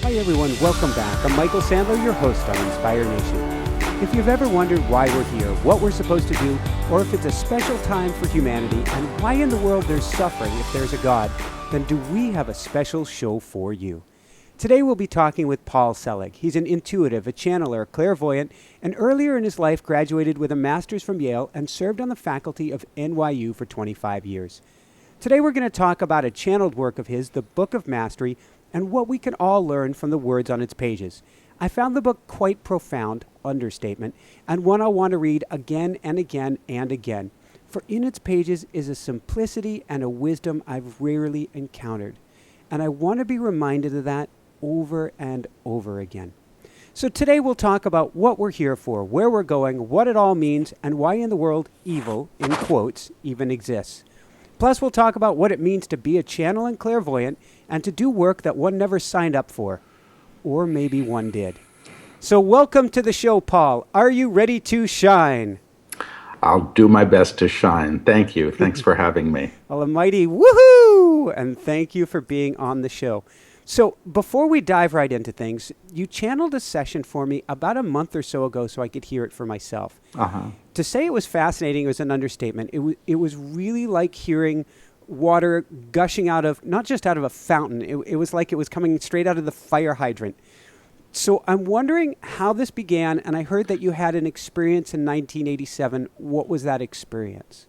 Hi everyone, welcome back. I'm Michael Sandler, your host on Inspire Nation. If you've ever wondered why we're here, what we're supposed to do, or if it's a special time for humanity, and why in the world there's suffering if there's a God, then do we have a special show for you. Today we'll be talking with Paul Selig. He's an intuitive, a channeler, a clairvoyant, and earlier in his life graduated with a master's from Yale and served on the faculty of NYU for 25 years. Today we're going to talk about a channeled work of his, the Book of Mastery, and what we can all learn from the words on its pages. I found the book quite profound, understatement, and one I want to read again and again and again. For in its pages is a simplicity and a wisdom I've rarely encountered. And I want to be reminded of that over and over again. So today we'll talk about what we're here for, where we're going, what it all means, and why in the world evil, in quotes, even exists. Plus, we'll talk about what it means to be a channel and clairvoyant and to do work that one never signed up for. Or maybe one did. So welcome to the show, Paul. Are you ready to shine? I'll do my best to shine. Thank you. Thanks for having me. Well, a mighty woohoo! And thank you for being on the show. So before we dive right into things, you channeled a session for me about a month or so ago so I could hear it for myself. To say it was fascinating was an understatement. It was really like hearing water gushing out of, not just out of a fountain, it was like it was coming straight out of the fire hydrant. So I'm wondering how this began, and I heard that you had an experience in 1987. What was that experience?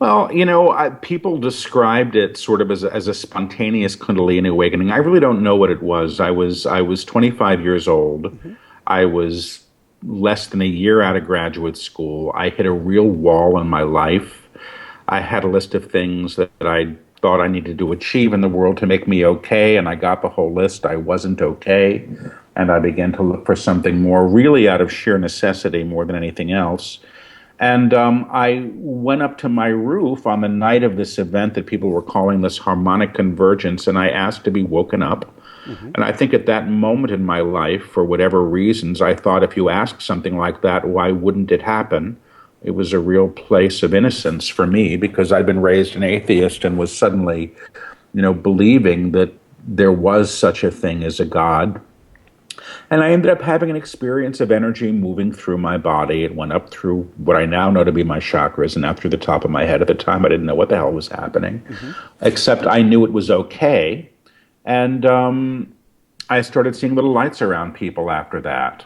Well, people described it sort of as a spontaneous Kundalini awakening. I really don't know what it was. I was 25 years old. Mm-hmm. I was less than a year out of graduate school. I hit a real wall in my life. I had a list of things that I thought I needed to achieve in the world to make me okay, and I got the whole list. I wasn't okay, and I began to look for something more, really out of sheer necessity more than anything else. And I went up to my roof on the night of this event that people were calling this harmonic convergence, and I asked to be woken up. Mm-hmm. And I think at that moment in my life, for whatever reasons, I thought if you ask something like that, why wouldn't it happen? It was a real place of innocence for me because I'd been raised an atheist and was suddenly, believing that there was such a thing as a God. And I ended up having an experience of energy moving through my body. It went up through what I now know to be my chakras and out through the top of my head. At the time, I didn't know what the hell was happening, except I knew it was okay. And I started seeing little lights around people after that.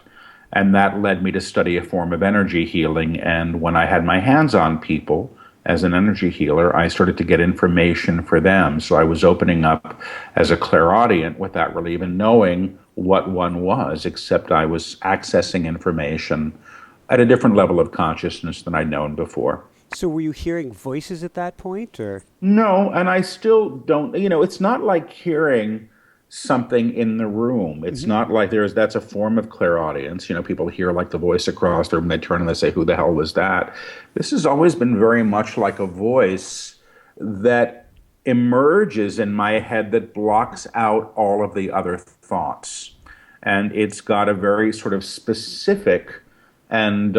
And that led me to study a form of energy healing. And when I had my hands on people as an energy healer, I started to get information for them. So I was opening up as a clairaudient without really even knowing what one was, except I was accessing information at a different level of consciousness than I'd known before. So were you hearing voices at that point, or? No, and I still don't, it's not like hearing something in the room. It's not like that's a form of clairaudience. People hear like the voice across the room, they turn and they say, who the hell was that? This has always been very much like a voice that emerges in my head that blocks out all of the other thoughts. And it's got a very sort of specific and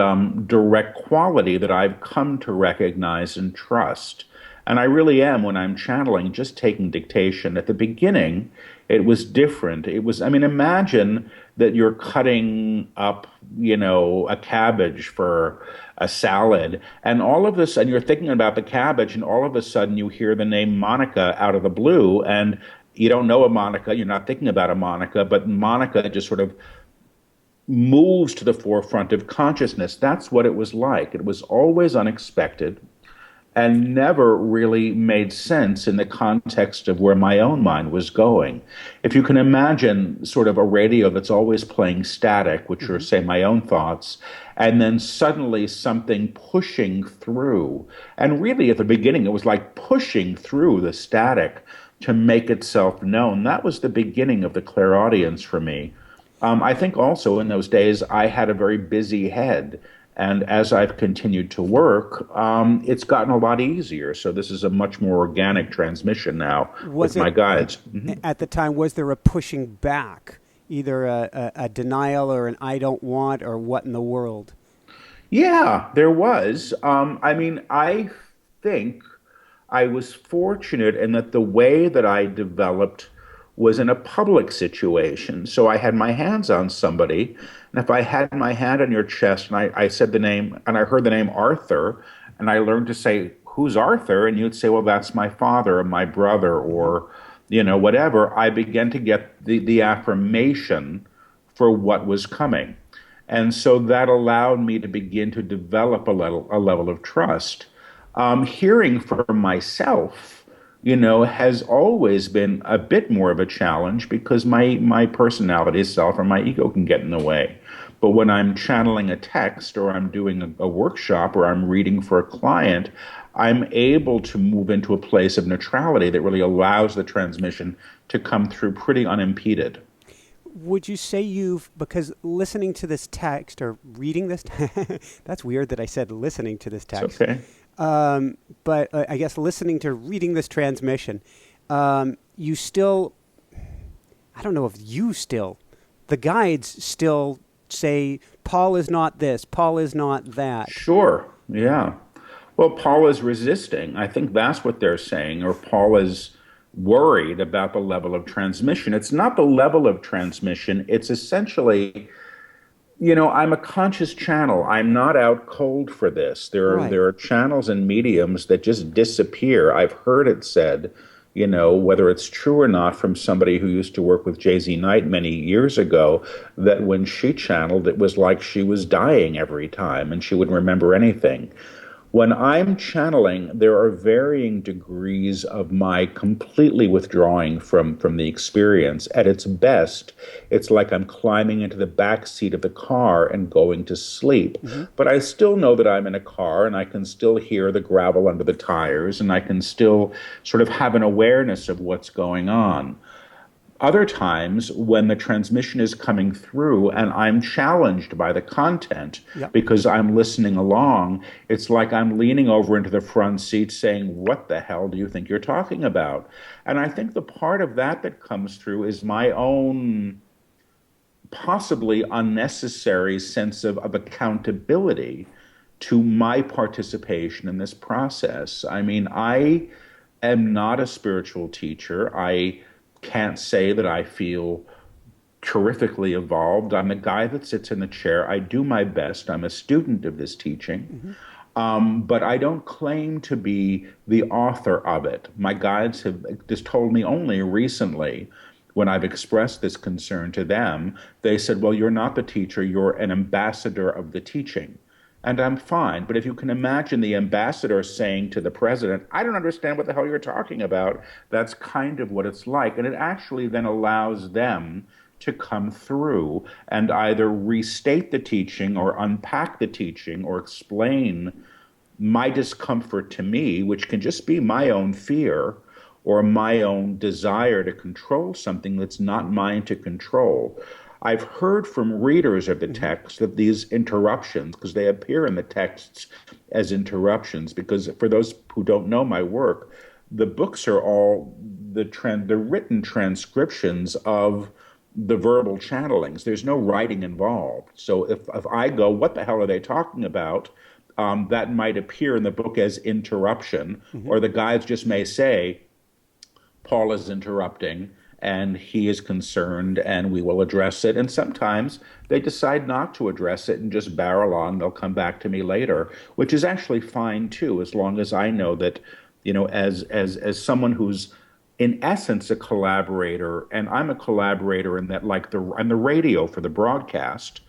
direct quality that I've come to recognize and trust. And I really am, when I'm channeling, just taking dictation. At the beginning, it was different. Imagine that you're cutting up, a cabbage for a salad, and all of this, and you're thinking about the cabbage, and all of a sudden you hear the name Monica out of the blue, and you don't know a Monica, you're not thinking about a Monica, but Monica just sort of moves to the forefront of consciousness. That's what it was like. It was always unexpected and never really made sense in the context of where my own mind was going. If you can imagine sort of a radio that's always playing static, which are, say, my own thoughts, and then suddenly something pushing through. And really at the beginning, it was like pushing through the static to make itself known. That was the beginning of the clairaudience for me. I think also in those days, I had a very busy head. And as I've continued to work, it's gotten a lot easier. So this is a much more organic transmission now with my guides. At the time, was there a pushing back, either a denial or an I don't want or what in the world? Yeah, there was. I think I was fortunate in that the way that I developed was in a public situation. So I had my hands on somebody, and if I had my hand on your chest and I said the name, and I heard the name Arthur, and I learned to say, "Who's Arthur?" And you'd say, "Well, that's my father or my brother," or, whatever. I began to get the affirmation for what was coming. And so that allowed me to begin to develop a level of trust. Hearing for myself, has always been a bit more of a challenge because my personality self or my ego can get in the way. But when I'm channeling a text or I'm doing a workshop or I'm reading for a client, I'm able to move into a place of neutrality that really allows the transmission to come through pretty unimpeded. Would you say because listening to this text or reading this, that's weird that I said listening to this text. It's okay. But I guess reading this transmission, you still, I don't know if the guides still say, Paul is not this, Paul is not that. Sure, yeah. Well, Paul is resisting. I think that's what they're saying, or Paul is worried about the level of transmission. It's not the level of transmission. It's essentially, I'm a conscious channel. I'm not out cold for this. There are channels and mediums that just disappear. I've heard it said, whether it's true or not, from somebody who used to work with J.Z. Knight many years ago, that when she channeled, it was like she was dying every time and she wouldn't remember anything. When I'm channeling, there are varying degrees of my completely withdrawing from the experience. At its best, it's like I'm climbing into the back seat of the car and going to sleep. Mm-hmm. But I still know that I'm in a car, and I can still hear the gravel under the tires, and I can still sort of have an awareness of what's going on. Other times, when the transmission is coming through and I'm challenged by the content because I'm listening along, it's like I'm leaning over into the front seat saying, "What the hell do you think you're talking about?" And I think the part of that comes through is my own possibly unnecessary sense of accountability to my participation in this process. I mean, I am not a spiritual teacher. I can't say that I feel terrifically evolved. I'm a guy that sits in the chair. I do my best. I'm a student of this teaching. Mm-hmm. But I don't claim to be the author of it. My guides have just told me only recently, when I've expressed this concern to them, they said, "Well, you're not the teacher, you're an ambassador of the teaching." And I'm fine. But if you can imagine the ambassador saying to the president, "I don't understand what the hell you're talking about," that's kind of what it's like. And it actually then allows them to come through and either restate the teaching or unpack the teaching or explain my discomfort to me, which can just be my own fear or my own desire to control something that's not mine to control. I've heard from readers of the text that these interruptions, because they appear in the texts as interruptions, because for those who don't know my work, the books are all the written transcriptions of the verbal channelings. There's no writing involved. So if I go, "What the hell are they talking about?" That might appear in the book as interruption, or the guides just may say, "Paul is interrupting, and he is concerned, and we will address it." And sometimes they decide not to address it and just barrel on. They'll come back to me later, which is actually fine too, as long as I know that, as someone who's in essence a collaborator, and I'm a collaborator in that, like I'm the radio for the broadcast.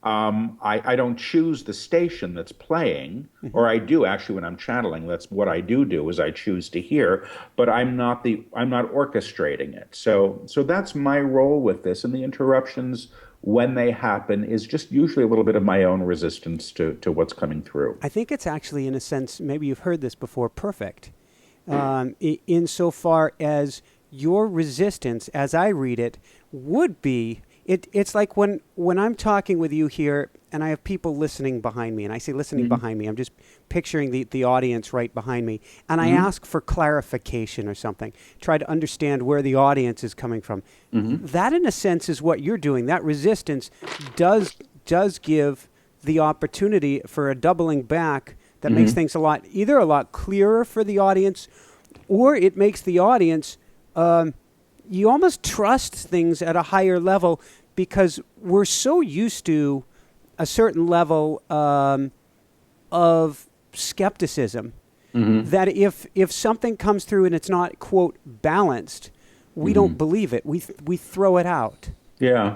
I don't choose the station that's playing, or I do actually when I'm channeling. That's what I do is I choose to hear, but I'm not orchestrating it. So that's my role with this, and the interruptions, when they happen, is just usually a little bit of my own resistance to what's coming through. I think it's actually, in a sense, maybe you've heard this before, perfect, insofar as your resistance, as I read it, would be. It's like when I'm talking with you here and I have people listening behind me, and I say listening behind me, I'm just picturing the audience right behind me, and I ask for clarification or something, try to understand where the audience is coming from. That, in a sense, is what you're doing. That resistance does give the opportunity for a doubling back that makes things either a lot clearer for the audience, or it makes the audience you almost trust things at a higher level because we're so used to a certain level of skepticism that if something comes through and it's not, quote, balanced, we don't believe it. We throw it out. Yeah.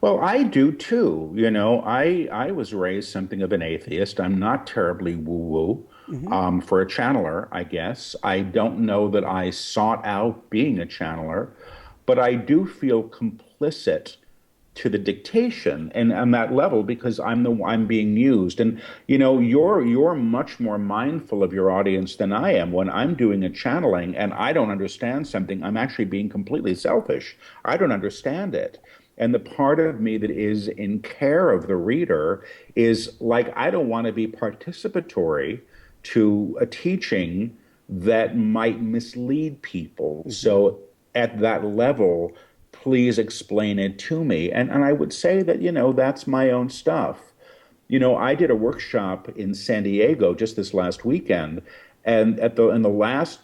Well, I do too. You know, I was raised something of an atheist. I'm not terribly woo-woo for a channeler, I guess. I don't know that I sought out being a channeler, but I do feel complicit to the dictation and on that level because I'm being used. And you know, you're much more mindful of your audience than I am. When I'm doing a channeling and I don't understand something, I'm actually being completely selfish. I don't understand it. And the part of me that is in care of the reader is like, I don't want to be participatory to a teaching that might mislead people. So at that level, please explain it to me. And I would say that, you know, that's my own stuff. You know, I did a workshop in San Diego just this last weekend, and in the last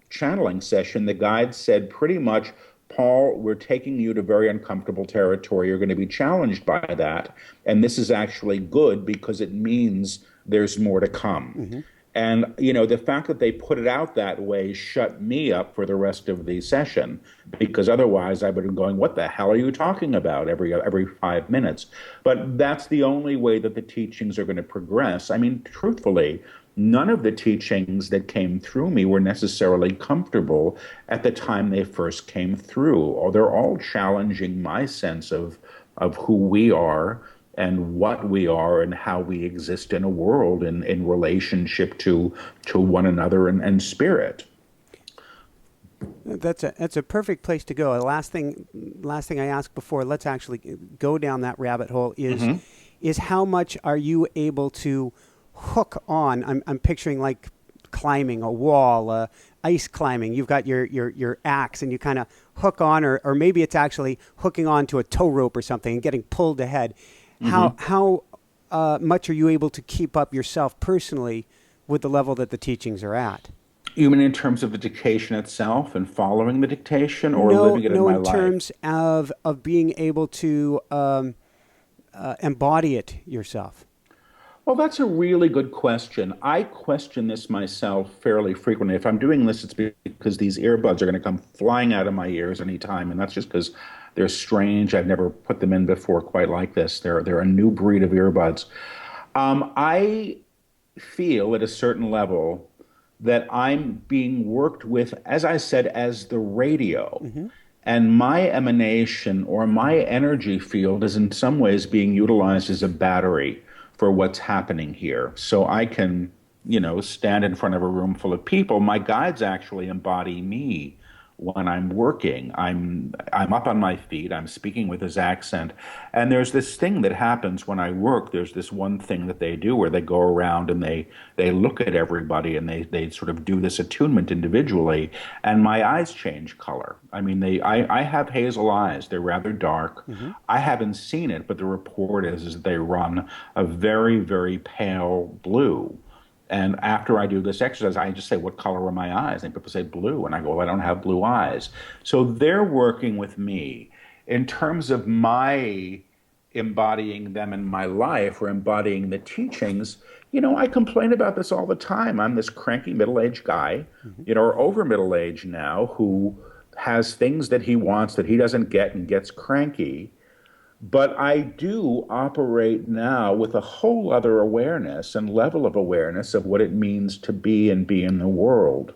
channeling session, the guide said pretty much, Paul, we're taking you to very uncomfortable territory. You're going to be challenged by that. And this is actually good because it means there's more to come. And, you know, the fact that they put it out that way shut me up for the rest of the session, because otherwise I would have been going, what the hell are you talking about every 5 minutes? But that's the only way that the teachings are going to progress. I mean, truthfully, none of the teachings that came through me were necessarily comfortable at the time they first came through, or they're all challenging my sense of who we are and what we are and how we exist in a world in relationship to one another and spirit. That's a perfect place to go. The last thing I asked before, let's actually go down that rabbit hole, is how much are you able to hook on? I'm picturing like climbing a wall, ice climbing. You've got your axe and you kind of hook on, or maybe it's actually hooking on to a tow rope or something and getting pulled ahead. How much are you able to keep up yourself personally with the level that the teachings are at? You mean in terms of the dictation itself and following the dictation, or living it in my life? No, in terms of being able to embody it yourself. Well, that's a really good question. I question this myself fairly frequently. If I'm doing this, it's because these earbuds are going to come flying out of my ears anytime, and that's just because they're strange. I've never put them in before quite like this. They're a new breed of earbuds. I feel at a certain level that I'm being worked with, as I said, as the radio. And my emanation or my energy field is in some ways being utilized as a battery for what's happening here. So I can, you know, stand in front of a room full of people. My guides actually embody me when I'm working. I'm up on my feet, I'm speaking with his accent, and there's this thing that happens when I work. There's this one thing that they do where they go around and they look at everybody and they sort of do this attunement individually, and my eyes change color. I mean, I have hazel eyes. They're rather dark. I haven't seen it, but the report is that they run a very, very pale blue. And after I do this exercise, I just say, what color are my eyes? And people say blue. And I go, well, I don't have blue eyes. So they're working with me. In terms of my embodying them in my life or embodying the teachings, you know, I complain about this all the time. I'm this cranky middle-aged guy, you know, or over middle-aged now, who has things that he wants that he doesn't get and gets cranky. But I do operate now with a whole other awareness and level of awareness of what it means to be and be in the world.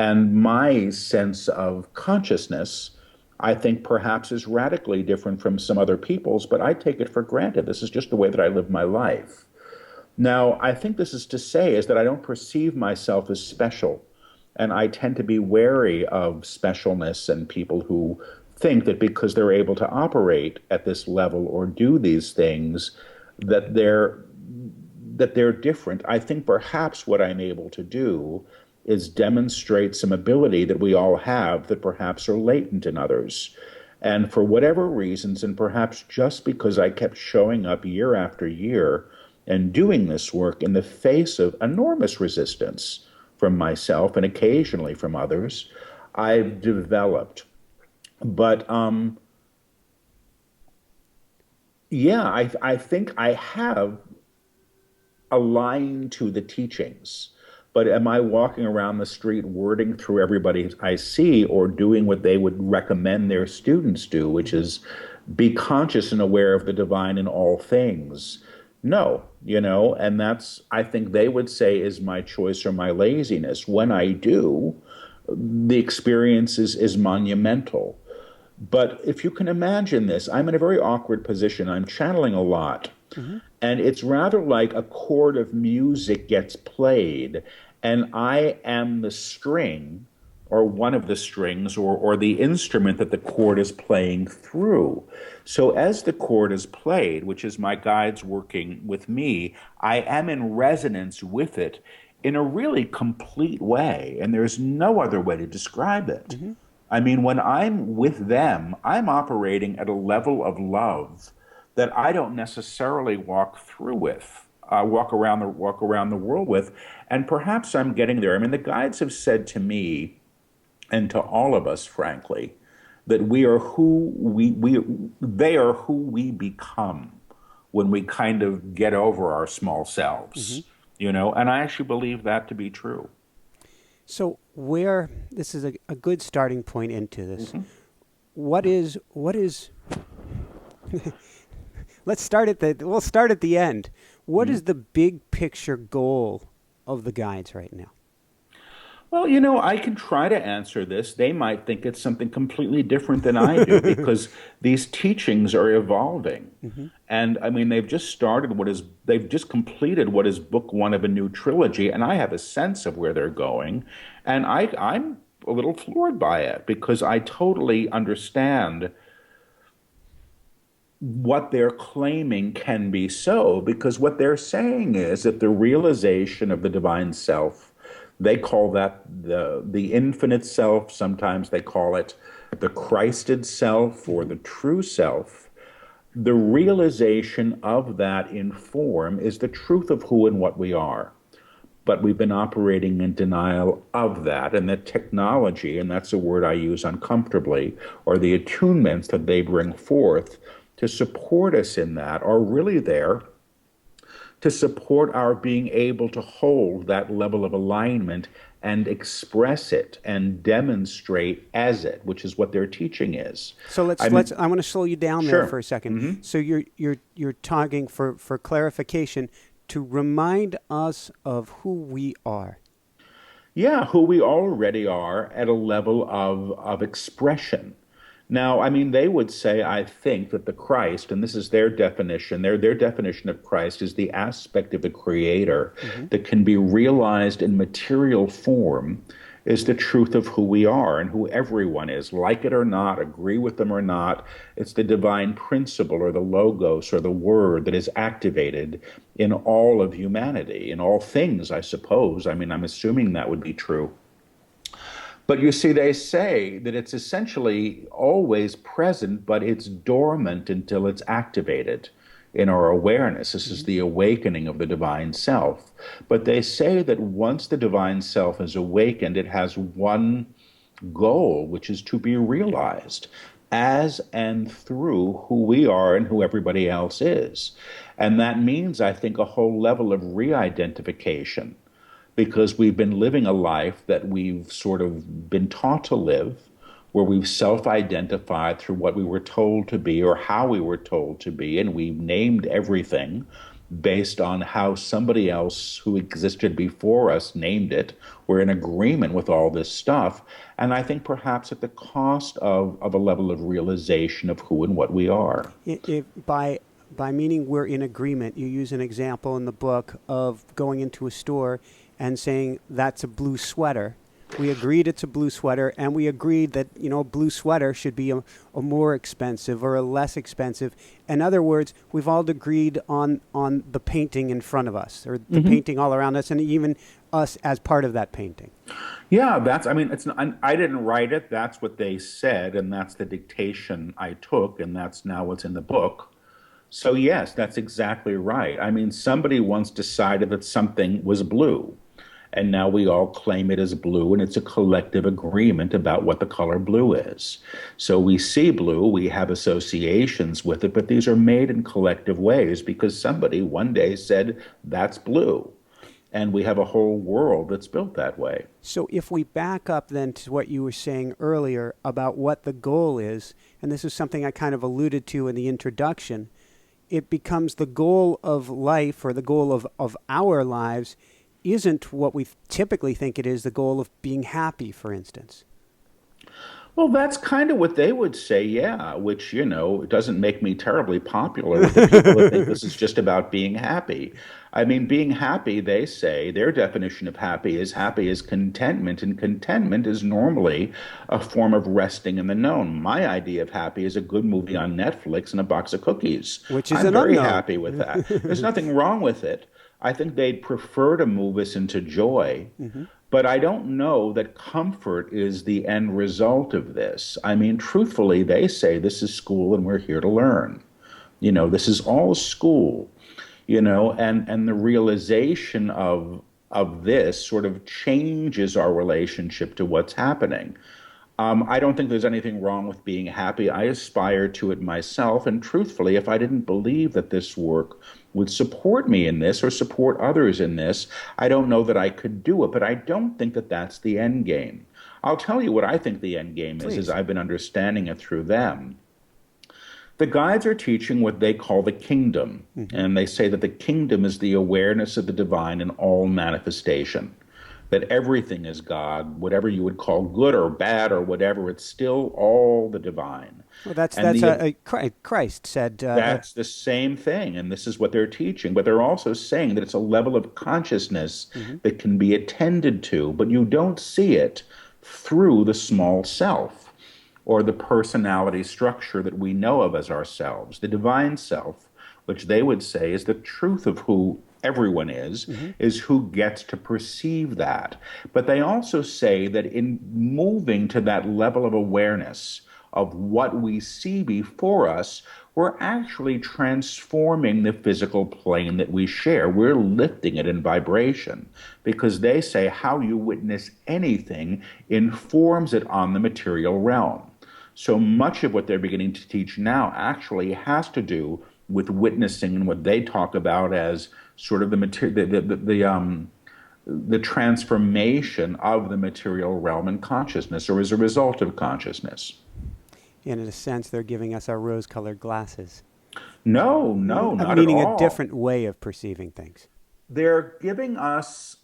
And my sense of consciousness, I think perhaps is radically different from some other people's, but I take it for granted. This is just the way that I live my life. Now, I think this is to say is that I don't perceive myself as special. And I tend to be wary of specialness and people who think that because they're able to operate at this level or do these things, that they're different. I think perhaps what I'm able to do is demonstrate some ability that we all have that perhaps are latent in others. And for whatever reasons, and perhaps just because I kept showing up year after year and doing this work in the face of enormous resistance from myself and occasionally from others, I've developed But yeah, I think I have aligned to the teachings. But am I walking around the street wording through everybody I see or doing what they would recommend their students do, which Hmm. is be conscious and aware of the divine in all things? No, and that's, I think they would say, is my choice or my laziness. When I do, the experience is monumental. But if you can imagine this, I'm in a very awkward position. I'm channeling a lot. Hmm. And it's rather like a chord of music gets played, and I am the string or one of the strings or the instrument that the chord is playing through. So as the chord is played, which is my guides working with me, I am in resonance with it in a really complete way, and there's no other way to describe it. Hmm. I mean, when I'm with them, I'm operating at a level of love that I don't necessarily walk through with, walk around the world with, and perhaps I'm getting there. I mean, the guides have said to me and to all of us, frankly, that we are who we they are who we become when we kind of get over our small Hmm. selves, and I actually believe that to be true. So where this is a good starting point into this. Mm-hmm. What is let's start at the we'll start at the end. What Mm-hmm. is the big picture goal of the guides right now? Well, I can try to answer this. They might think it's something completely different than I do because these teachings are evolving. Hmm. And I mean, they've just completed what is book one of a new trilogy, and I have a sense of where they're going. And I'm a little floored by it because I totally understand what they're claiming can be so, because what they're saying is that the realization of the divine self, they call that the infinite self, sometimes they call it the Christed self or Hmm. the true self. The realization of that in form is the truth of who and what we are. But we've been operating in denial of that. And the technology, and that's a word I use uncomfortably, or the attunements that they bring forth to support us in that are really there to support our being able to hold that level of alignment and express it and demonstrate as it, which is what their teaching is. So I let's mean, I want to slow you down there for sure. a second. Hmm. So you're talking for clarification to remind us of who we are. Yeah, who we already are at a level of expression. Now, I mean, they would say, I think, that the Christ, and this is their definition, their definition of Christ is the aspect of the Creator Hmm. that can be realized in material form, is the truth of who we are and who everyone is, like it or not, agree with them or not. It's the divine principle or the logos or the word that is activated in all of humanity, in all things, I suppose. I mean, I'm assuming that would be true. But you see, they say that it's essentially always present, but it's dormant until it's activated in our awareness. This is Hmm. the awakening of the divine self. But they say that once the divine self is awakened, it has one goal, which is to be realized as and through who we are and who everybody else is. And that means, I think, a whole level of re identification because we've been living a life that we've sort of been taught to live, where we've self identified through what we were told to be or how we were told to be, and we've named everything based on how somebody else who existed before us named it. We're in agreement with all this stuff. And I think perhaps at the cost of a level of realization of who and what we are. If by meaning we're in agreement, you use an example in the book of going into a store and saying that's a blue sweater. We agreed it's a blue sweater, and we agreed that a blue sweater should be a more expensive or a less expensive. In other words, we've all agreed on the painting in front of us, or the Mm-hmm. painting all around us, and even us as part of that painting. Yeah, I mean, I didn't write it. That's what they said, and that's the dictation I took, and that's now what's in the book. So, yes, that's exactly right. I mean, somebody once decided that something was blue. And now we all claim it as blue, and it's a collective agreement about what the color blue is. So we see blue, we have associations with it, but these are made in collective ways because somebody one day said, that's blue. And we have a whole world that's built that way. So if we back up then to what you were saying earlier about what the goal is, and this is something I kind of alluded to in the introduction, it becomes the goal of life, or the goal of our lives isn't what we typically think it is, the goal of being happy, for instance. Well, that's kind of what they would say, yeah, which, it doesn't make me terribly popular with the people that think this is just about being happy. I mean, being happy, they say, their definition of happy is contentment, and contentment is normally a form of resting in the known. My idea of happy is a good movie on Netflix and a box of cookies. Which is I'm an very unknown. happy with that. There's nothing wrong with it. I think they'd prefer to move us into joy. But I don't know that comfort is the end result of this. I mean, truthfully, they say this is school and we're here to learn. This is all school, and the realization of this sort of changes our relationship to what's happening. I don't think there's anything wrong with being happy. I aspire to it myself. And truthfully, if I didn't believe that this work would support me in this or support others in this, I don't know that I could do it. But I don't think that that's the end game. I'll tell you what I think the end game is, as I've been understanding it through them. The guides are teaching what they call the kingdom. And they say that the kingdom is the awareness of the divine in all manifestation. That everything is God, whatever you would call good or bad or whatever, it's still all the divine. Well, that's Christ said. That's the same thing, and this is what they're teaching. But they're also saying that it's a level of consciousness that can be attended to, but you don't see it through the small self or the personality structure that we know of as ourselves. The divine self, which they would say is the truth of who everyone is who gets to perceive that. But they also say that in moving to that level of awareness of what we see before us, we're actually transforming the physical plane that we share. We're lifting it in vibration, because they say how you witness anything informs it on the material realm. So much of what they're beginning to teach now actually has to do with witnessing and what they talk about as sort of the transformation of the material realm in consciousness, or as a result of consciousness. And in a sense, they're giving us our rose-colored glasses. No, not at all. Meaning a different way of perceiving things. They're giving us,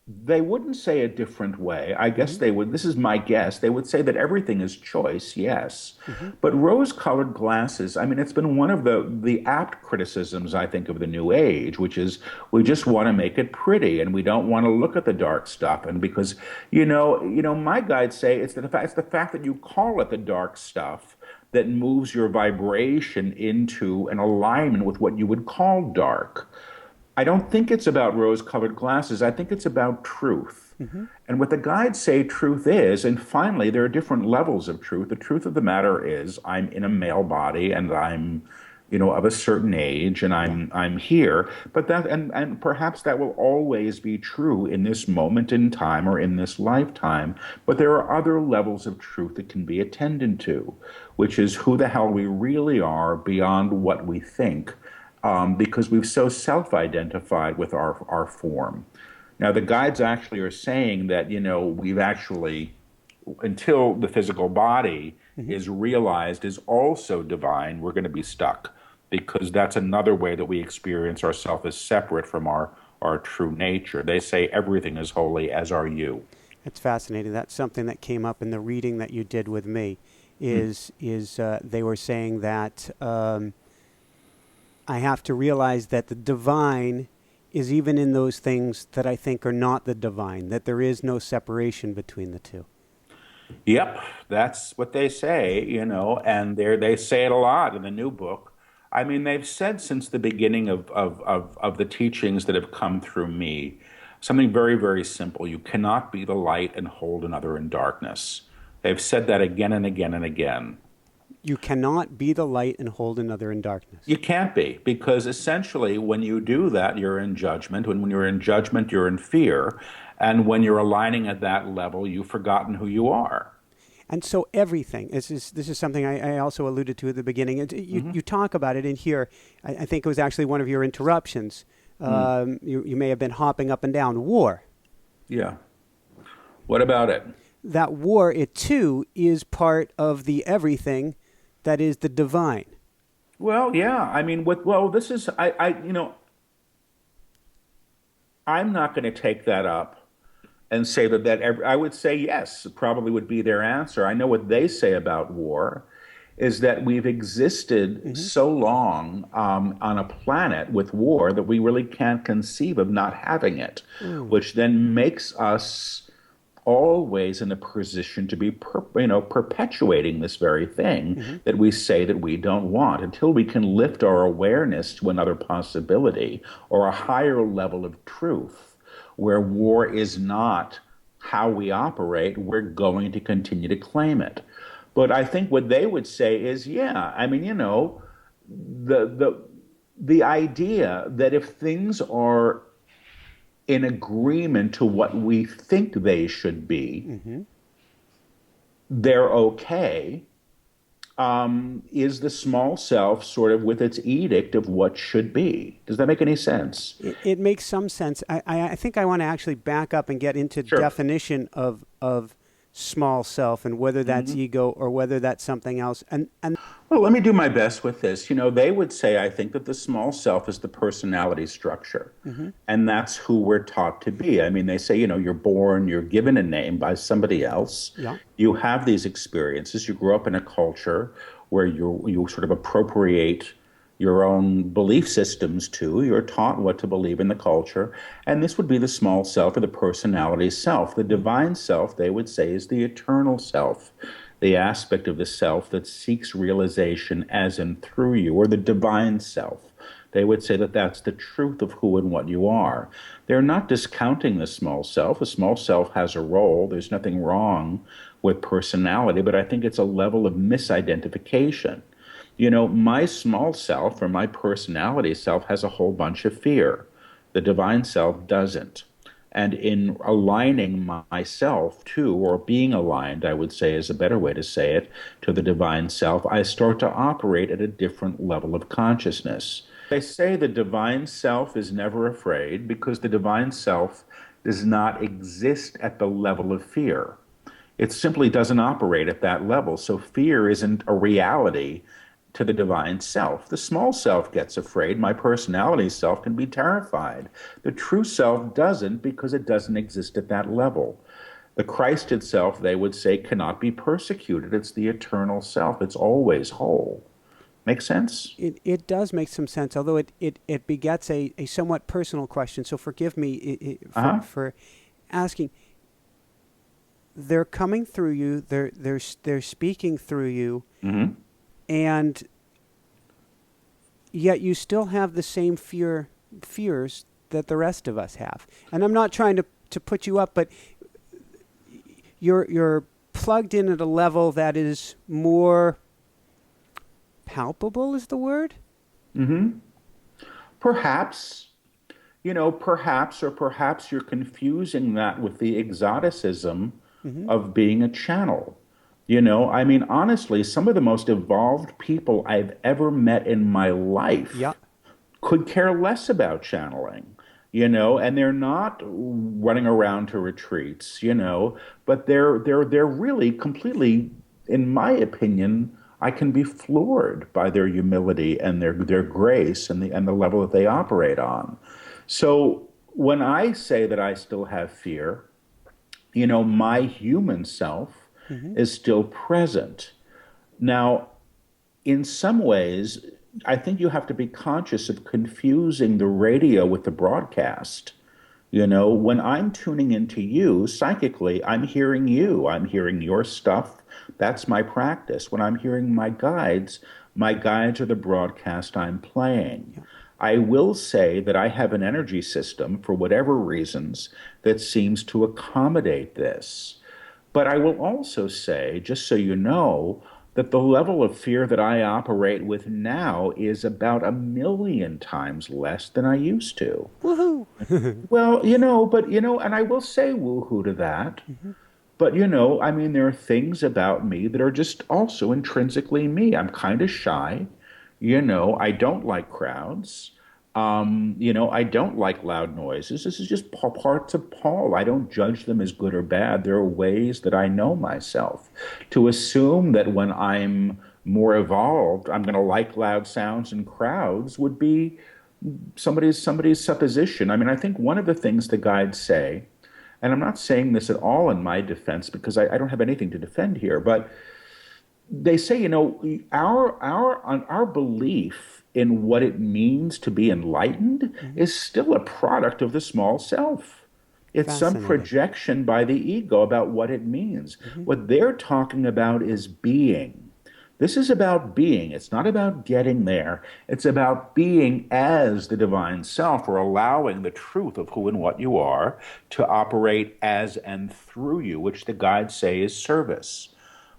they wouldn't say a different way. I guess they would, this is my guess, they would say that everything is choice, yes. But rose-colored glasses, I mean, it's been one of the apt criticisms, I think, of the New Age, which is we just want to make it pretty and we don't want to look at the dark stuff. And because, my guides say it's the fact that you call it the dark stuff that moves your vibration into an alignment with what you would call dark. I don't think it's about rose-colored glasses. I think it's about truth. And what the guides say truth is, and finally, there are different levels of truth. The truth of the matter is I'm in a male body and I'm, of a certain age and I'm here. But that, and perhaps that will always be true in this moment in time or in this lifetime. But there are other levels of truth that can be attended to, which is who the hell we really are beyond what we think. Because we've so self-identified with our form. Now, the guides actually are saying that, we've actually, until the physical body is realized is also divine, we're going to be stuck, because that's another way that we experience ourselves as separate from our true nature. They say everything is holy, as are you. It's fascinating. That's something that came up in the reading that you did with me, is they were saying that... I have to realize that the divine is even in those things that I think are not the divine, that there is no separation between the two. Yep, that's what they say, and they say it a lot in the new book. I mean, they've said since the beginning of the teachings that have come through me, something very, very simple. You cannot be the light and hold another in darkness. They've said that again and again and again. You cannot be the light and hold another in darkness. You can't be, because essentially when you do that, you're in judgment. When you're in judgment, you're in fear. And when you're aligning at that level, you've forgotten who you are. And so everything, this is something I also alluded to at the beginning. You talk about it in here. I think it was actually one of your interruptions. You may have been hopping up and down. War. Yeah. What about it? That war, it too, is part of the everything that is the divine. Well, yeah. I mean, this is, I'm not going to take that up and say I would say yes, probably would be their answer. I know what they say about war is that we've existed so long on a planet with war that we really can't conceive of not having it, which then makes us always in a position to be perpetuating this very thing that we say that we don't want, until we can lift our awareness to another possibility or a higher level of truth where war is not how we operate. We're going to continue to claim it. But I think what they would say is, yeah, I mean, the idea that if things are in agreement to what we think they should be, they're okay, is the small self sort of with its edict of what should be. Does that make any sense? It makes some sense. I think I want to actually back up and get into the definition of small self and whether that's ego or whether that's something else. And well, let me do my best with this. They would say, I think, that the small self is the personality structure, and that's who we're taught to be. I mean, they say, you're born, you're given a name by somebody else. Yeah. You have these experiences. You grow up in a culture where you sort of appropriate your own belief systems too. You're taught what to believe in the culture. And this would be the small self or the personality self. The divine self, they would say, is the eternal self, the aspect of the self that seeks realization as in through you, or the divine self. They would say that that's the truth of who and what you are. They're not discounting the small self. The small self has a role. There's nothing wrong with personality, but I think it's a level of misidentification. My small self or my personality self has a whole bunch of fear. The divine self doesn't. And in aligning myself to, or being aligned, I would say is a better way to say it, to the divine self, I start to operate at a different level of consciousness. They say the divine self is never afraid because the divine self does not exist at the level of fear. It simply doesn't operate at that level. So fear isn't a reality to the divine self. The small self gets afraid. My personality self can be terrified. The true self doesn't, because it doesn't exist at that level. The Christ itself, they would say, cannot be persecuted. It's the eternal self. It's always whole. Make sense? It does make some sense, although it begets a somewhat personal question. So forgive me for asking. They're coming through you. They're speaking through you. And yet you still have the same fears that the rest of us have. And I'm not trying to put you up, but you're plugged in at a level that is more palpable, is the word? Perhaps, perhaps you're confusing that with the exoticism of being a channel. I mean, honestly, some of the most evolved people I've ever met in my life could care less about channeling, and they're not running around to retreats, but they're really completely, in my opinion, I can be floored by their humility and their grace and the level that they operate on. So when I say that I still have fear, my human self is still present. Now, in some ways, I think you have to be conscious of confusing the radio with the broadcast. When I'm tuning into you psychically, I'm hearing you. I'm hearing your stuff. That's my practice. When I'm hearing my guides are the broadcast I'm playing. I will say that I have an energy system, for whatever reasons, that seems to accommodate this. But I will also say, just so you know, that the level of fear that I operate with now is about 1,000,000 times less than I used to. Woohoo! Well, and I will say woohoo to that. Mhm. But, I mean, there are things about me that are just also intrinsically me. I'm kind of shy. I don't like crowds. I don't like loud noises. This is just parts of Paul. I don't judge them as good or bad. There are ways that I know myself. To assume that when I'm more evolved, I'm going to like loud sounds and crowds would be somebody's supposition. I mean, I think one of the things the guides say, and I'm not saying this at all in my defense because I don't have anything to defend here, but they say, our belief in what it means to be enlightened Mhm. is still a product of the small self. It's some Fascinating. projection by the ego about what it means. Mhm. What they're talking about is being. This is about being. It's not about getting there. It's about being as the divine self, or allowing the truth of who and what you are to operate as and through you, which the guides say is service.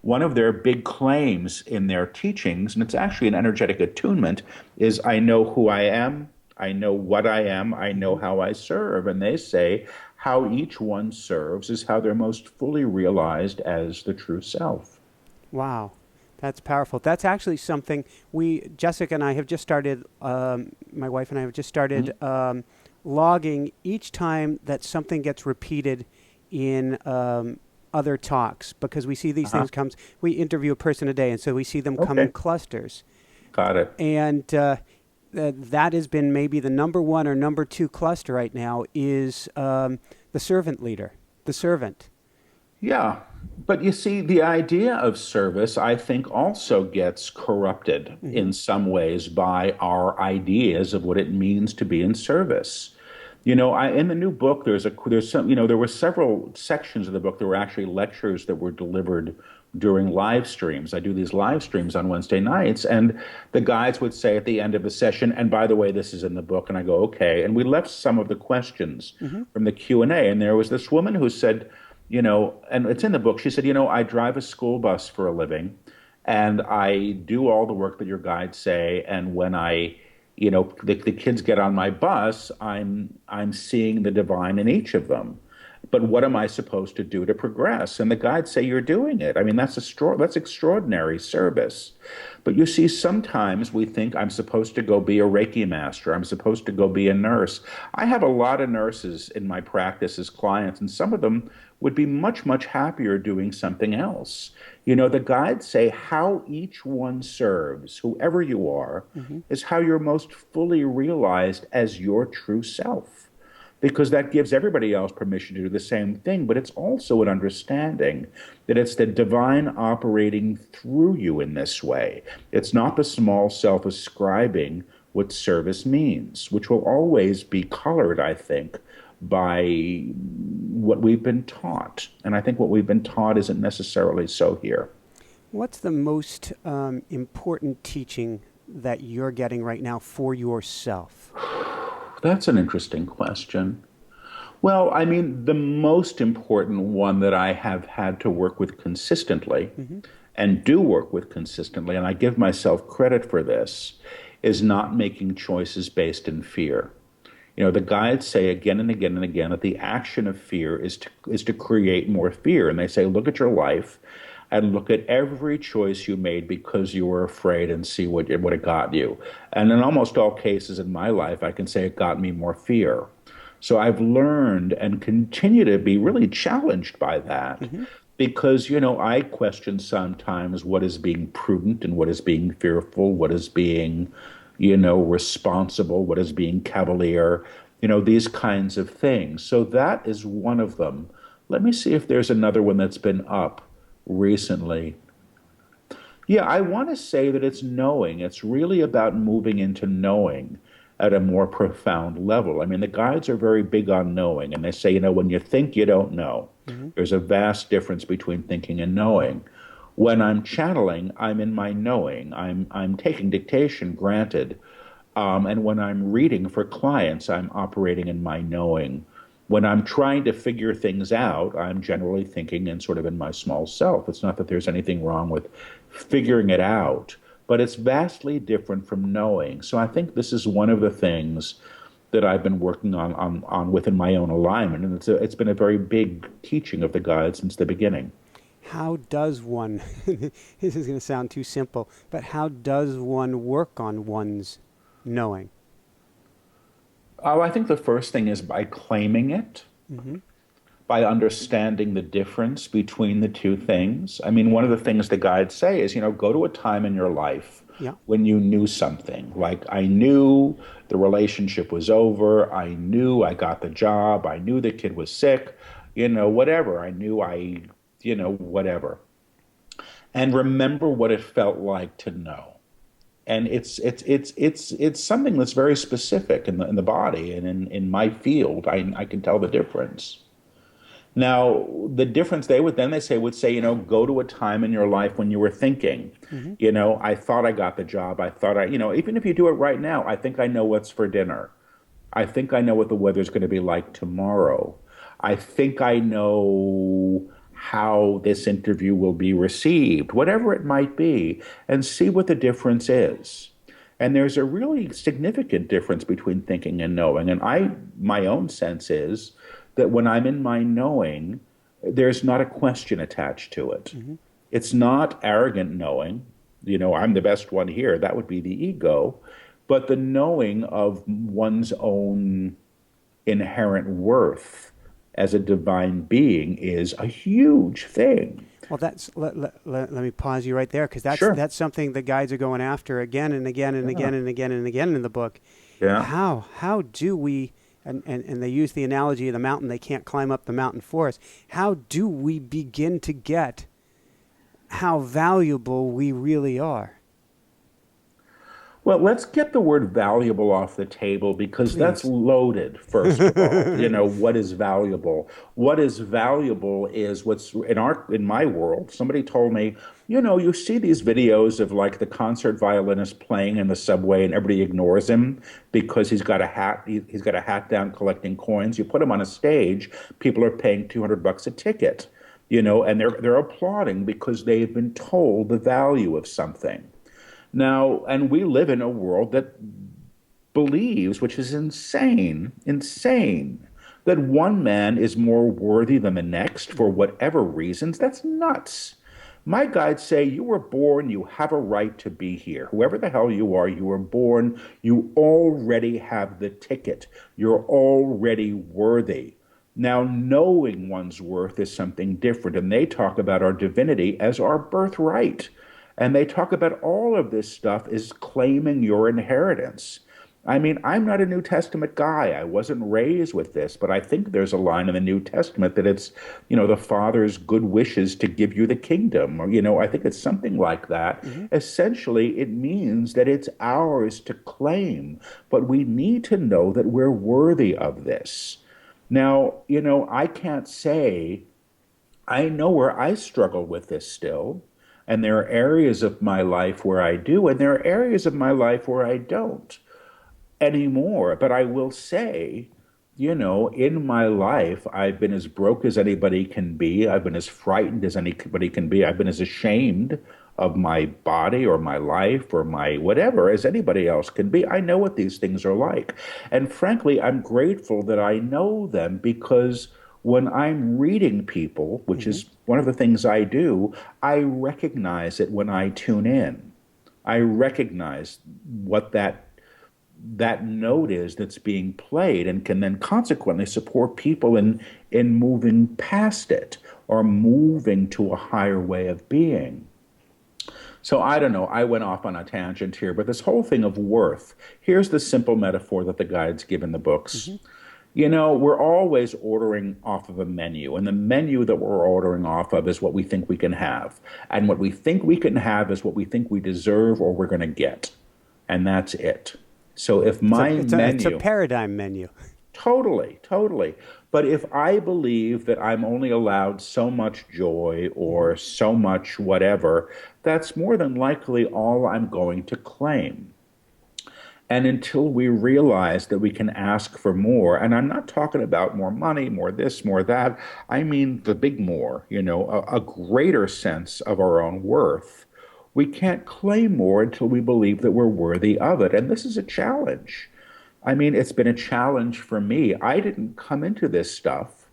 One of their big claims in their teachings, and it's actually an energetic attunement, is I know who I am, I know what I am, I know Mhm. how I serve. And they say how each one serves is how they're most fully realized as the true self. Wow, that's powerful. That's actually something Jessica and I have just started, my wife and I have just started Mm-hmm. logging each time that something gets repeated in other talks, because we see these Uh-huh. things comes. We interview a person a day, and so we see them come in Okay. clusters. Got it. And that has been maybe the number one or number two cluster right now is the servant leader, the servant. Yeah. But you see, the idea of service, I think, also gets corrupted Hmm. in some ways by our ideas of what it means to be in service. In the new book, there's some, there were several sections of the book that were actually lectures that were delivered during live streams. I do these live streams on Wednesday nights, and the guides would say at the end of the session, and by the way, this is in the book, and I go, okay. And we left some of the questions Hmm. from the Q&A, and there was this woman who said, and it's in the book. She said, I drive a school bus for a living, and I do all the work that your guides say. And when the kids get on my bus, I'm seeing the divine in each of them. But what am I supposed to do to progress? And the guides say you're doing it. I mean, that's extraordinary service. But you see, sometimes we think I'm supposed to go be a Reiki master. I'm supposed to go be a nurse. I have a lot of nurses in my practice as clients, and some of them would be much, much happier doing something else. The guides say how each one serves, whoever you are, Hmm. is how you're most fully realized as your true self, because that gives everybody else permission to do the same thing. But it's also an understanding that it's the divine operating through you in this way. It's not the small self ascribing what service means, which will always be colored, I think, by what we've been taught. And I think what we've been taught isn't necessarily so here. What's the most important teaching that you're getting right now for yourself? That's an interesting question. Well, I mean, the most important one that I have had to work with consistently Hmm. and do work with consistently, and I give myself credit for this, is not making choices based in fear. The guides say again and again and again that the action of fear is to create more fear. And they say, look at your life and look at every choice you made because you were afraid, and see what it got you. And in almost all cases in my life, I can say it got me more fear. So I've learned and continue to be really challenged by that, Hmm. because, I question sometimes what is being prudent and what is being fearful, what is being, responsible, what is being cavalier, these kinds of things. So that is one of them. Let me see if there's another one that's been up recently. Yeah, I want to say that it's knowing. It's really about moving into knowing at a more profound level. I mean, the guides are very big on knowing, and they say, when you think, you don't know. Hmm. There's a vast difference between thinking and knowing. When I'm channeling, I'm in my knowing. I'm taking dictation, granted. And when I'm reading for clients, I'm operating in my knowing. When I'm trying to figure things out, I'm generally thinking in sort of in my small self. It's not that there's anything wrong with figuring it out, but it's vastly different from knowing. So I think this is one of the things that I've been working on within my own alignment, and it's been a very big teaching of the guide since the beginning. How does one, this is going to sound too simple, but how does one work on one's knowing? Oh, I think the first thing is by claiming it, Mm-hmm. by understanding the difference between the two things. I mean, one of the things the guides say is, go to a time in your life Yeah. when you knew something. Like, I knew the relationship was over. I knew I got the job. I knew the kid was sick, whatever. I knew whatever. And remember what it felt like to know. And it's something that's very specific in the body, and in my field, I can tell the difference. Now, the difference would say, go to a time in your life when you were thinking, Mm-hmm. I thought I got the job. I thought even if you do it right now, I think I know what's for dinner. I think I know what the weather's going to be like tomorrow. I think I know how this interview will be received, whatever it might be, and see what the difference is. And there's a really significant difference between thinking and knowing. And my own sense is that when I'm in my knowing, there's not a question attached to it. Mm-hmm. It's not arrogant knowing, I'm the best one here. That would be the ego. But the knowing of one's own inherent worth as a divine being is a huge thing. Well, let me pause you right there, because Sure. that's something the guides are going after again and again and Yeah. again and again and again in the book. Yeah. How do we, and they use the analogy of the mountain, they can't climb up the mountain for us. How do we begin to get how valuable we really are? Well, let's get the word valuable off the table, because Please. that's loaded, first of all. What is valuable? What is valuable is what's in my world. Somebody told me, you see these videos of like the concert violinist playing in the subway and everybody ignores him because he's got a hat, he's got a hat down collecting coins. You put him on a stage, people are paying $200 a ticket, and they're applauding because they've been told the value of something. Now, and we live in a world that believes, which is insane, that one man is more worthy than the next for whatever reasons. That's nuts. My guides say you were born, you have a right to be here. Whoever the hell you are, you were born, you already have the ticket. You're already worthy. Now, knowing one's worth is something different, and they talk about our divinity as our birthright. And they talk about all of this stuff is claiming your inheritance. I mean, I'm not a New Testament guy. I wasn't raised with this, but I think there's a line in the New Testament that it's, the Father's good wishes to give you the kingdom. Or, I think it's something like that. Mm-hmm. Essentially, it means that it's ours to claim, but we need to know that we're worthy of this. Now, I can't say, I know where I struggle with this still. And there are areas of my life where I do, and there are areas of my life where I don't anymore. But I will say, in my life, I've been as broke as anybody can be. I've been as frightened as anybody can be. I've been as ashamed of my body or my life or my whatever as anybody else can be. I know what these things are like. And frankly, I'm grateful that I know them, because when I'm reading people, which Mm-hmm. is one of the things I do, I recognize it when I tune in. I recognize what that note is that's being played, and can then consequently support people in moving past it or moving to a higher way of being. So I don't know, I went off on a tangent here, but this whole thing of worth, here's the simple metaphor that the guides give in the books. Mm-hmm. We're always ordering off of a menu, and the menu that we're ordering off of is what we think we can have. And what we think we can have is what we think we deserve or we're going to get. And that's it. So if my It's a menu, paradigm menu. totally, totally. But if I believe that I'm only allowed so much joy or so much whatever, that's more than likely all I'm going to claim. And until we realize that we can ask for more, and I'm not talking about more money, more this, more that, I mean the big more, a greater sense of our own worth. We can't claim more until we believe that we're worthy of it. And this is a challenge. I mean, it's been a challenge for me. I didn't come into this stuff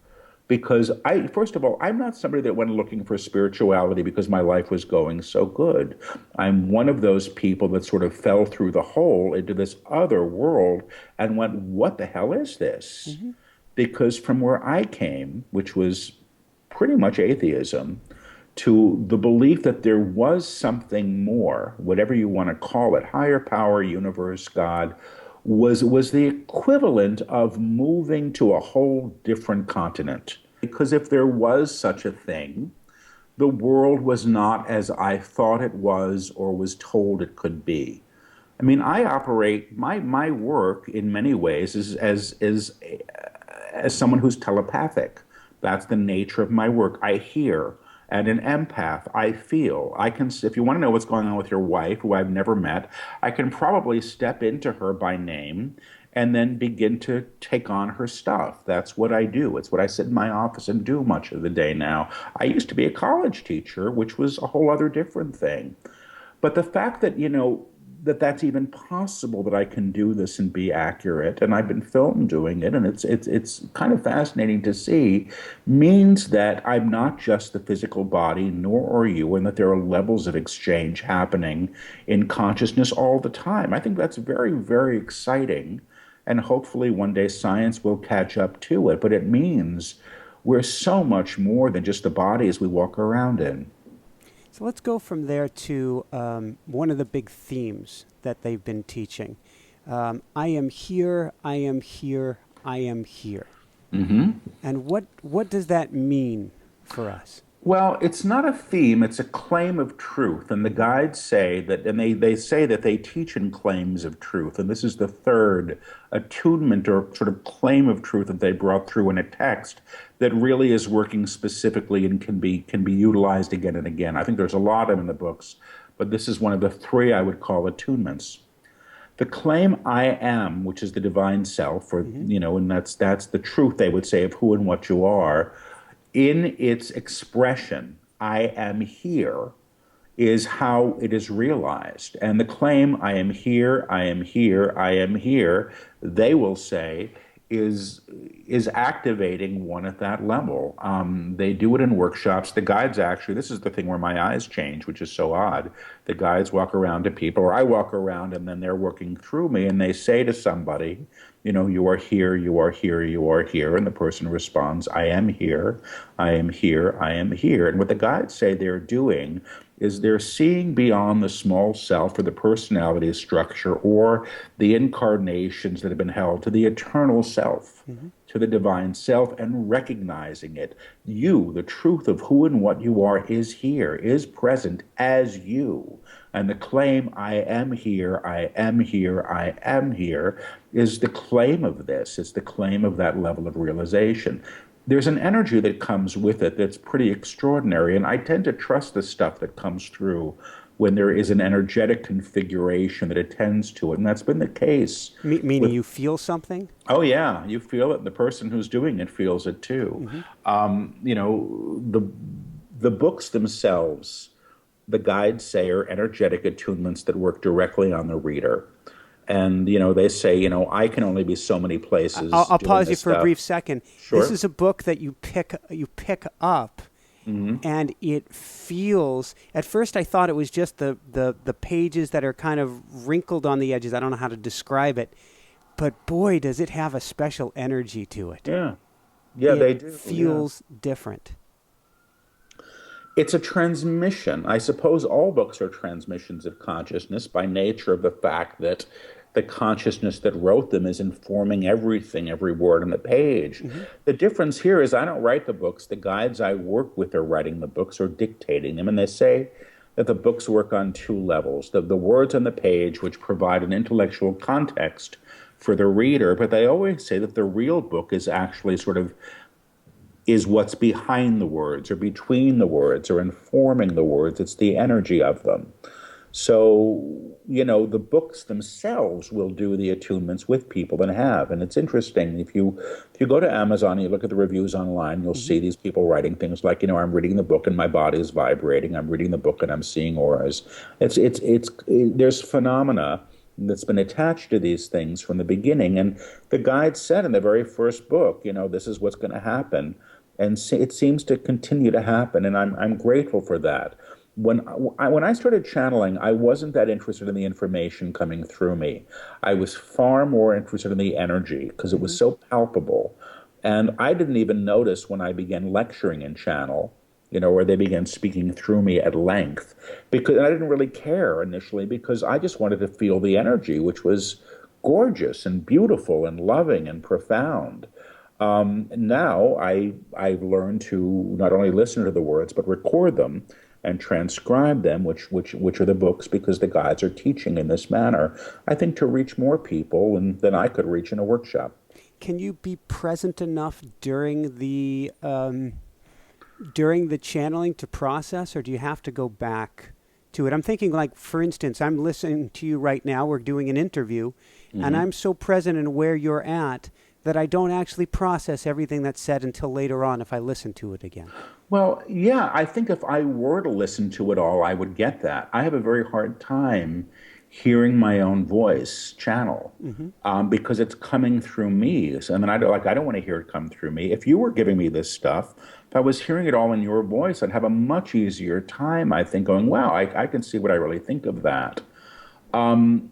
because first of all, I'm not somebody that went looking for spirituality because my life was going so good. I'm one of those people that sort of fell through the hole into this other world and went, what the hell is this? Mm-hmm. Because from where I came, which was pretty much atheism, to the belief that there was something more, whatever you want to call it, higher power, universe, God, was the equivalent of moving to a whole different continent. Because if there was such a thing, the world was not as I thought it was or was told it could be. I mean, I operate my work in many ways is as someone who's telepathic. That's the nature of my work. I hear. And an empath, I feel. I can, if you want to know what's going on with your wife, who I've never met, I can probably step into her by name and then begin to take on her stuff. That's what I do. It's what I sit in my office and do much of the day now. I used to be a college teacher, which was a whole other different thing. But the fact that, that that's even possible that I can do this and be accurate, and I've been filmed doing it, and it's kind of fascinating to see, means that I'm not just the physical body, nor are you, and that there are levels of exchange happening in consciousness all the time. I think that's very, very exciting, and hopefully one day science will catch up to it, but it means we're so much more than just the bodies we walk around in. So let's go from there to one of the big themes that they've been teaching. I am here, I am here, I am here. Mm-hmm. And what does that mean for us? Well, it's not a theme, it's a claim of truth. And the guides say that, and they say that they teach in claims of truth. And this is the third attunement or sort of claim of truth that they brought through in a text that really is working specifically and can be utilized again and again. I think there's a lot of them in the books, but this is one of the three I would call attunements. The claim I am, which is the divine self, or and that's the truth, they would say, of who and what you are. In its expression, I am here, is how it is realized. And the claim, I am here, I am here, I am here, they will say, is activating one at that level. They do it in workshops. The guides actually, this is the thing where my eyes change, which is so odd. The guides walk around to people, or I walk around, and then they're working through me, and they say to somebody, you are here, you are here, you are here. And the person responds, I am here, I am here, I am here. And what the guides say they're doing is they're seeing beyond the small self or the personality structure or the incarnations that have been held to the eternal self, to the divine self, and recognizing it. You, the truth of who and what you are, is here, is present as you. And the claim, I am here, I am here, I am here, is the claim of this. It's the claim of that level of realization. There's an energy that comes with it that's pretty extraordinary, and I tend to trust the stuff that comes through when there is an energetic configuration that attends to it, and that's been the case. Meaning you feel something? Oh yeah, you feel it, and the person who's doing it feels it too. The books themselves, the guides say, are energetic attunements that work directly on the reader. And, they say, I can only be so many places. I'll pause you for stuff. a brief second. Sure. This is a book that you pick up, and it feels, at first I thought it was just the pages that are kind of wrinkled on the edges. I don't know how to describe it. But boy, does it have a special energy to it. Yeah. Yeah, they do. It feels different. It's a transmission. I suppose all books are transmissions of consciousness by nature of the fact that the consciousness that wrote them is informing everything, every word on the page. The difference here is I don't write the books. The guides I work with are writing the books or dictating them, and they say that the books work on two levels. The words on the page, which provide an intellectual context for the reader, but they always say that the real book is actually is what's behind the words or between the words or informing the words. It's the energy of them. So, the books themselves will do the attunements with people and have. And it's interesting. If you go to Amazon and you look at the reviews online, you'll Hmm. see these people writing things like, I'm reading the book and my body is vibrating. I'm reading the book and I'm seeing auras. There's phenomena that's been attached to these things from the beginning. And the guide said in the very first book, this is what's going to happen. And it seems to continue to happen. And I'm grateful for that. When I started channeling, I wasn't that interested in the information coming through me. I was far more interested in the energy because it was Hmm. so palpable. And I didn't even notice when I began lecturing in channel, where they began speaking through me at length, because and I didn't really care initially because I just wanted to feel the energy, which was gorgeous and beautiful and loving and profound. Now I've learned to not only listen to the words but record them and transcribe them, which are the books, because the guides are teaching in this manner. I think to reach more people than I could reach in a workshop. Can you be present enough during the channeling to process, or do you have to go back to it? I'm thinking, like, for instance, I'm listening to you right now. We're doing an interview, and Hmm. I'm so present in where you're at that I don't actually process everything that's said until later on if I listen to it again. Well, yeah, I think if I were to listen to it all, I would get that. I have a very hard time hearing my own voice channel Hmm. because it's coming through me. So, I mean, I don't want to hear it come through me. If you were giving me this stuff, if I was hearing it all in your voice, I'd have a much easier time, I think, going, wow, I can see what I really think of that. Um,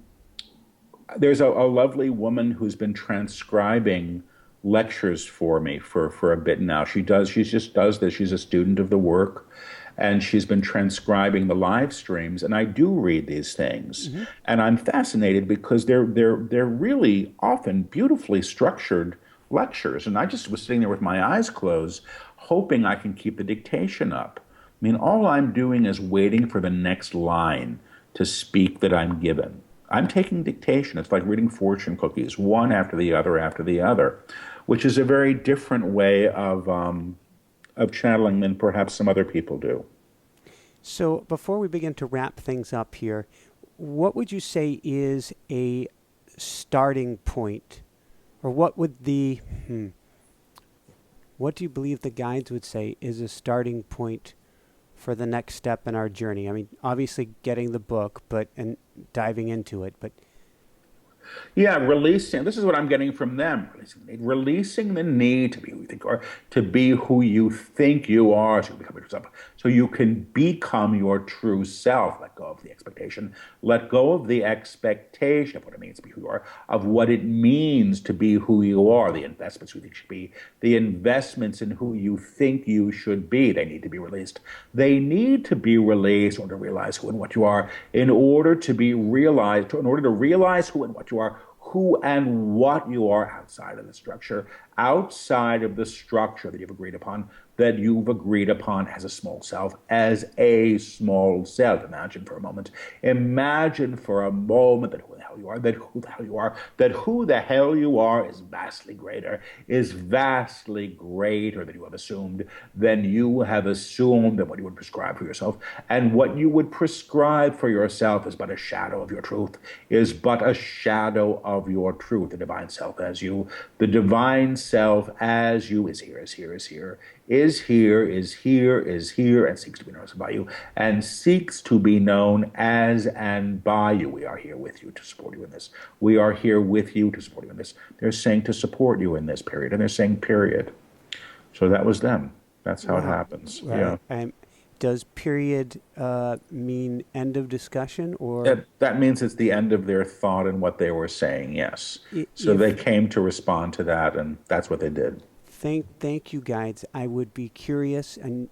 there's a lovely woman who's been transcribing lectures for me for a bit now. She just does this. She's a student of the work, and she's been transcribing the live streams. And I do read these things, Hmm. and I'm fascinated because they're really often beautifully structured lectures. And I just was sitting there with my eyes closed, hoping I can keep the dictation up. I mean, all I'm doing is waiting for the next line to speak that I'm given. I'm taking dictation. It's like reading fortune cookies, one after the other, which is a very different way of channeling than perhaps some other people do. So before we begin to wrap things up here, what would you say is a starting point, or what do you believe the guides would say is a starting point for the next step in our journey? I mean, obviously getting the book, and diving into it, but Yeah, releasing. This is what I'm getting from them. Releasing the need to be who you think you are, to be who you think you are, so you become yourself, so you can become your true self. Let go of the expectation. Let go of the expectation of what it means to be who you are, of what it means to be who you are. The investments you think you should be, the investments in who you think you should be. They need to be released. They need to be released in order to realize who and what you are. In order to realize who and what you are, who and what you are outside of the structure that you've agreed upon as a small self, as a small self. Imagine for a moment that who the hell you are, that who the hell you are, that who the hell you are is vastly greater than you have assumed, than what you would prescribe for yourself. And what you would prescribe for yourself is but a shadow of your truth, is but a shadow of your truth. The divine self as you, the divine self as you is here, is here, is here, is here, is here, is here, and seeks to be known by you, and seeks to be known as and by you. We are here with you to support you in this. We are here with you to support you in this. They're saying to support you in this period, and they're saying period. So that was them. That's how it wow. happens. Yeah. Does period mean end of discussion, or That means it's the end of their thought and what they were saying, yes. So they if came to respond to that, and that's what they did. thank you, guides? I would be curious, and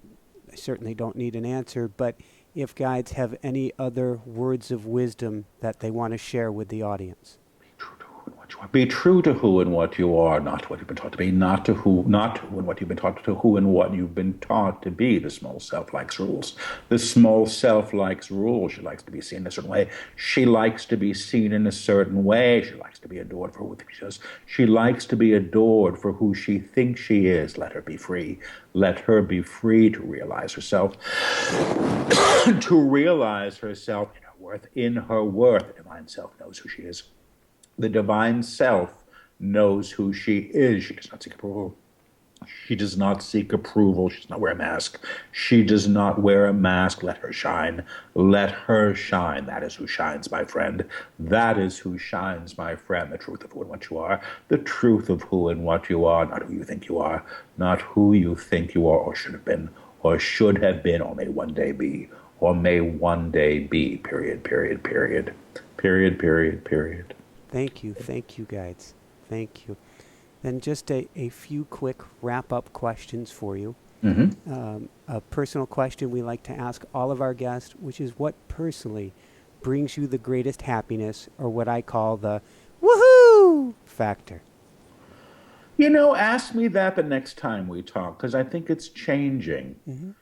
I certainly don't need an answer, but if guides have any other words of wisdom that they want to share with the audience. Be true to who and what you are, not what you've been taught to be, not who and what you've been taught to who and what you've been taught to be. The small self likes rules. The small self likes rules. She likes to be seen in a certain way. She likes to be seen in a certain way. She likes to be adored for who she is. She likes to be adored for who she thinks she is. Let her be free. Let her be free to realize herself. To realize herself worth, in her worth. The divine self knows who she is. The divine self knows who she is. She does not seek approval. She does not seek approval. She does not wear a mask. She does not wear a mask. Let her shine. Let her shine. That is who shines, my friend. That is who shines, my friend. The truth of who and what you are. The truth of who and what you are. Not who you think you are. Not who you think you are or should have been. Or should have been or may one day be. Or may one day be. Period, period, period. Period, period, period. Thank you, guys. Thank you. Then just a few quick wrap-up questions for you. Mm-hmm. A personal question we like to ask all of our guests, which is what personally brings you the greatest happiness, or what I call the woohoo factor? Ask me that the next time we talk, because I think it's changing. Mm-hmm.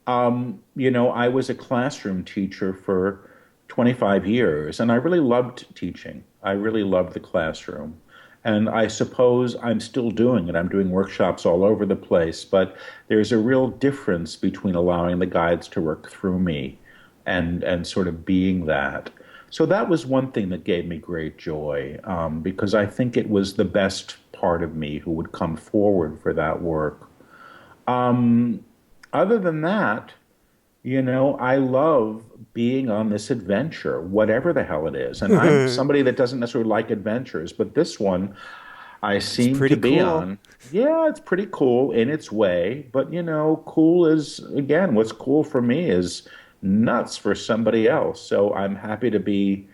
I was a classroom teacher for 25 years, and I really loved teaching. I really loved the classroom. And I suppose I'm still doing it. I'm doing workshops all over the place, but there's a real difference between allowing the guides to work through me and sort of being that. So that was one thing that gave me great joy, because I think it was the best part of me who would come forward for that work. Other than that, I love being on this adventure, whatever the hell it is. And I'm somebody that doesn't necessarily like adventures, but this one I seem to be on. Yeah, it's pretty cool in its way. But, cool is, again, what's cool for me is nuts for somebody else. So I'm happy to be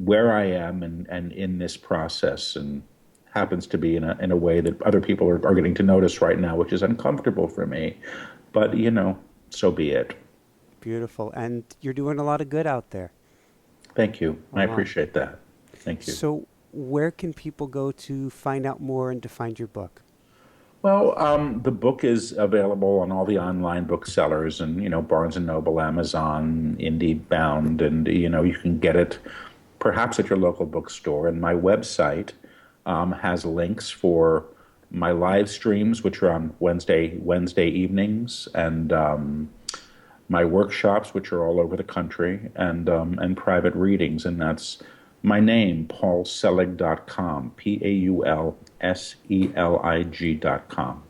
where I am and in this process, and happens to be in a way that other people are getting to notice right now, which is uncomfortable for me. But, so be it. Beautiful. And you're doing a lot of good out there. Thank you. I appreciate that. Thank you. So where can people go to find out more and to find your book? Well, the book is available on all the online booksellers and, Barnes & Noble, Amazon, IndieBound, and, you can get it perhaps at your local bookstore. And my website has links for my live streams, which are on Wednesday evenings, and my workshops, which are all over the country, and private readings, and that's my name, paulselig.com, paulselig.com.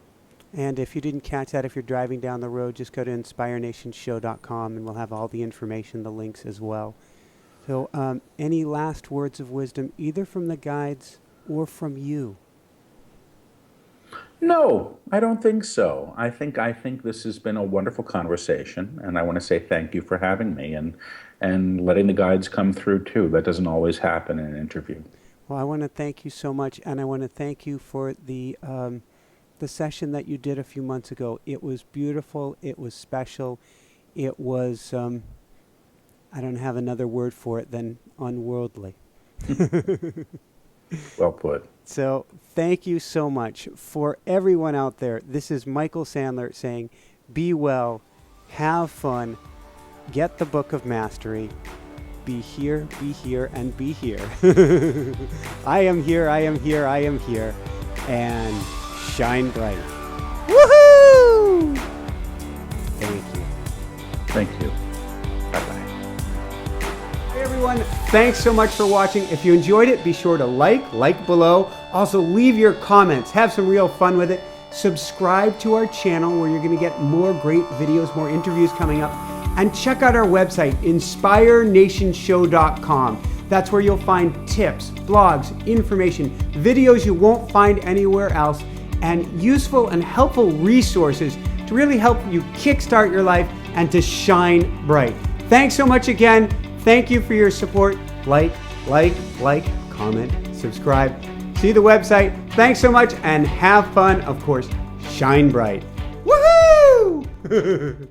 And if you didn't catch that, if you're driving down the road, just go to inspirenationshow.com, and we'll have all the information, the links as well. So any last words of wisdom, either from the guides or from you? No, I don't think so. I think this has been a wonderful conversation, and I want to say thank you for having me and letting the guides come through too. That doesn't always happen in an interview. Well, I want to thank you so much, and I want to thank you for the session that you did a few months ago. It was beautiful. It was special. It was I don't have another word for it than unworldly. Well put. So thank you so much. For everyone out there, this is Michael Sandler saying, be well, have fun, get the Book of Mastery, be here, and be here. I am here, and shine bright. Woohoo! Thank you. Thank you. Bye-bye. Hey everyone, thanks so much for watching. If you enjoyed it, be sure to like below. Also leave your comments, have some real fun with it. Subscribe to our channel where you're going to get more great videos, more interviews coming up. And check out our website, inspirenationshow.com. That's where you'll find tips, blogs, information, videos you won't find anywhere else, and useful and helpful resources to really help you kickstart your life and to shine bright. Thanks so much again. Thank you for your support. Like, comment, subscribe. See the website. Thanks so much and have fun. Of course, shine bright. Woohoo!